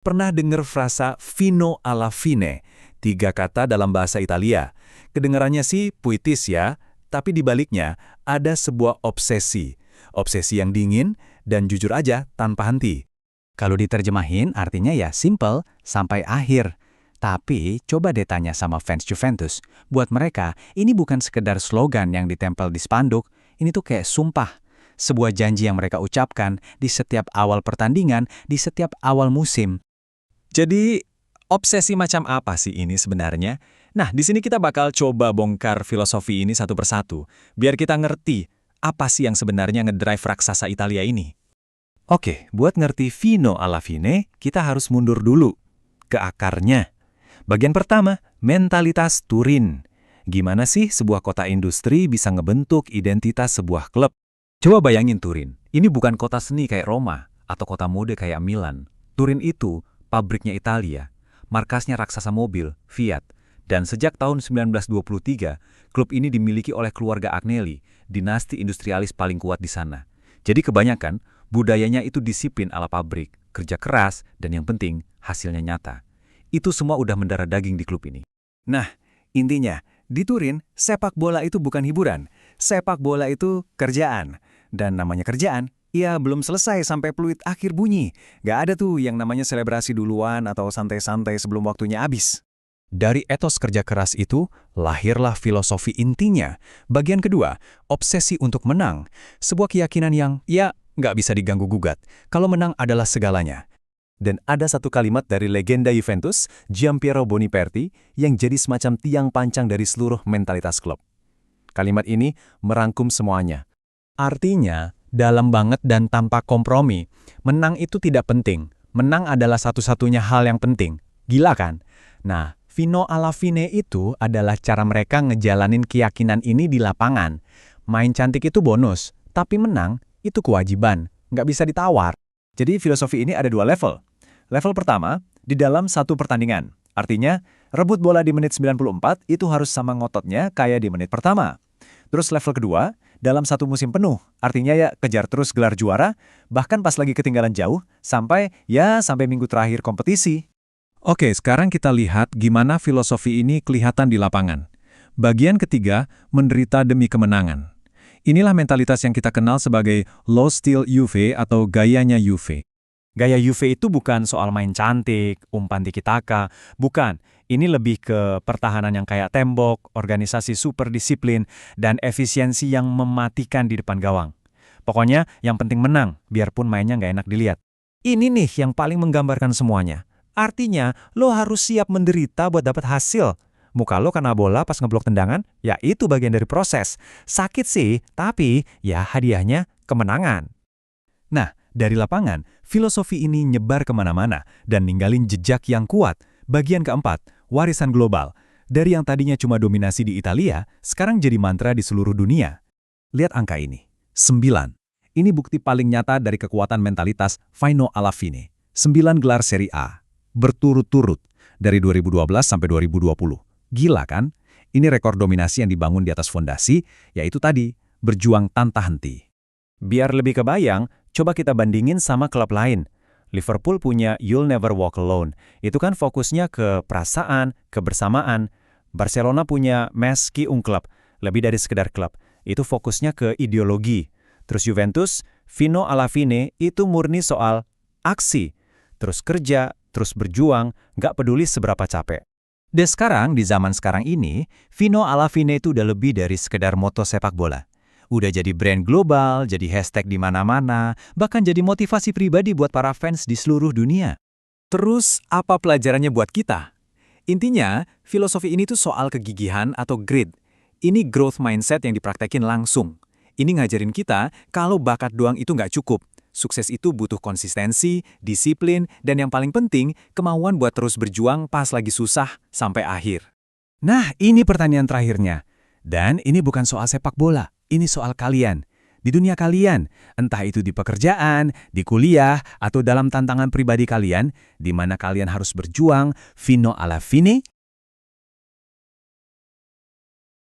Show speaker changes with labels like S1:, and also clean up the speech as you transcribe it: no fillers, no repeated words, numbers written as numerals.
S1: Pernah dengar frasa fino alla fine? 3 kata dalam bahasa Italia. Kedengarannya sih puitis ya, tapi di baliknya ada sebuah obsesi. Obsesi yang dingin dan jujur aja tanpa henti.
S2: Kalau diterjemahin artinya ya simple, sampai akhir. Tapi coba deh tanya sama fans Juventus. Buat mereka, ini bukan sekedar slogan yang ditempel di spanduk. Ini tuh kayak sumpah. Sebuah janji yang mereka ucapkan di setiap awal pertandingan, di setiap awal musim.
S3: Jadi, obsesi macam apa sih ini sebenarnya? Nah, di sini kita bakal coba bongkar filosofi ini satu persatu, biar kita ngerti apa sih yang sebenarnya ngedrive raksasa Italia ini.
S1: Oke, buat ngerti fino alla fine, kita harus mundur dulu ke akarnya. Bagian pertama, mentalitas Turin. Gimana sih sebuah kota industri bisa ngebentuk identitas sebuah klub? Coba bayangin Turin, ini bukan kota seni kayak Roma atau kota mode kayak Milan. Turin itu pabriknya Italia, markasnya raksasa mobil, Fiat. Dan sejak tahun 1923, klub ini dimiliki oleh keluarga Agnelli, dinasti industrialis paling kuat di sana. Jadi kebanyakan, budayanya itu disiplin ala pabrik, kerja keras, dan yang penting, hasilnya nyata. Itu semua udah mendarah daging di klub ini. Nah, intinya, di Turin, sepak bola itu bukan hiburan. Sepak bola itu kerjaan. Dan namanya kerjaan, ya belum selesai sampai peluit akhir bunyi. Gak ada tuh yang namanya selebrasi duluan atau santai-santai sebelum waktunya habis. Dari etos kerja keras itu, lahirlah filosofi intinya. Bagian kedua, obsesi untuk menang. Sebuah keyakinan yang, ya, nggak bisa diganggu-gugat. Kalau menang adalah segalanya. Dan ada satu kalimat dari legenda Juventus, Giampiero Boniperti, yang jadi semacam tiang pancang dari seluruh mentalitas klub. Kalimat ini merangkum semuanya. Artinya, dalam banget dan tanpa kompromi, menang itu tidak penting. Menang adalah satu-satunya hal yang penting. Gila kan? Nah, fino alla fine itu adalah cara mereka ngejalanin keyakinan ini di lapangan. Main cantik itu bonus, tapi menang itu kewajiban, nggak bisa ditawar. Jadi filosofi ini ada 2 level. Level pertama, di dalam satu pertandingan. Artinya, rebut bola di menit 94 itu harus sama ngototnya kayak di menit pertama. Terus level kedua, dalam satu musim penuh. Artinya ya kejar terus gelar juara, bahkan pas lagi ketinggalan jauh, sampai minggu terakhir kompetisi. Oke, sekarang kita lihat gimana filosofi ini kelihatan di lapangan. Bagian ketiga, menderita demi kemenangan. Inilah mentalitas yang kita kenal sebagai low style Juve atau gayanya Juve. Gaya Juve itu bukan soal main cantik, umpan tiki-taka, bukan. Ini lebih ke pertahanan yang kayak tembok, organisasi super disiplin, dan efisiensi yang mematikan di depan gawang. Pokoknya yang penting menang, biarpun mainnya nggak enak dilihat. Ini nih yang paling menggambarkan semuanya. Artinya, lo harus siap menderita buat dapat hasil. Muka lo kena bola pas ngeblok tendangan, ya itu bagian dari proses. Sakit sih, tapi ya hadiahnya kemenangan. Nah, dari lapangan, filosofi ini nyebar kemana-mana dan ninggalin jejak yang kuat. Bagian keempat, warisan global. Dari yang tadinya cuma dominasi di Italia, sekarang jadi mantra di seluruh dunia. Lihat angka ini, 9. Ini bukti paling nyata dari kekuatan mentalitas fino alla fine. 9 gelar Serie A, berturut-turut, dari 2012 sampai 2020. Gila kan? Ini rekor dominasi yang dibangun di atas fondasi, yaitu tadi, berjuang tanpa henti. Biar lebih kebayang, coba kita bandingin sama klub lain. Liverpool punya You'll Never Walk Alone. Itu kan fokusnya ke perasaan, kebersamaan. Barcelona punya Meski un Club, lebih dari sekedar klub. Itu fokusnya ke ideologi. Terus Juventus, fino alla fine, itu murni soal aksi. Terus kerja, terus berjuang, nggak peduli seberapa capek. Dan sekarang, di zaman sekarang ini, fino alla fine itu udah lebih dari sekedar moto sepak bola. Udah jadi brand global, jadi hashtag di mana-mana, bahkan jadi motivasi pribadi buat para fans di seluruh dunia. Terus, apa pelajarannya buat kita? Intinya, filosofi ini tuh soal kegigihan atau grit. Ini growth mindset yang dipraktekin langsung. Ini ngajarin kita kalau bakat doang itu nggak cukup. Sukses itu butuh konsistensi, disiplin, dan yang paling penting, kemauan buat terus berjuang pas lagi susah sampai akhir. Nah, ini pertanyaan terakhirnya. Dan ini bukan soal sepak bola. Ini soal kalian. Di dunia kalian, entah itu di pekerjaan, di kuliah, atau dalam tantangan pribadi kalian, di mana kalian harus berjuang, fino alla fine,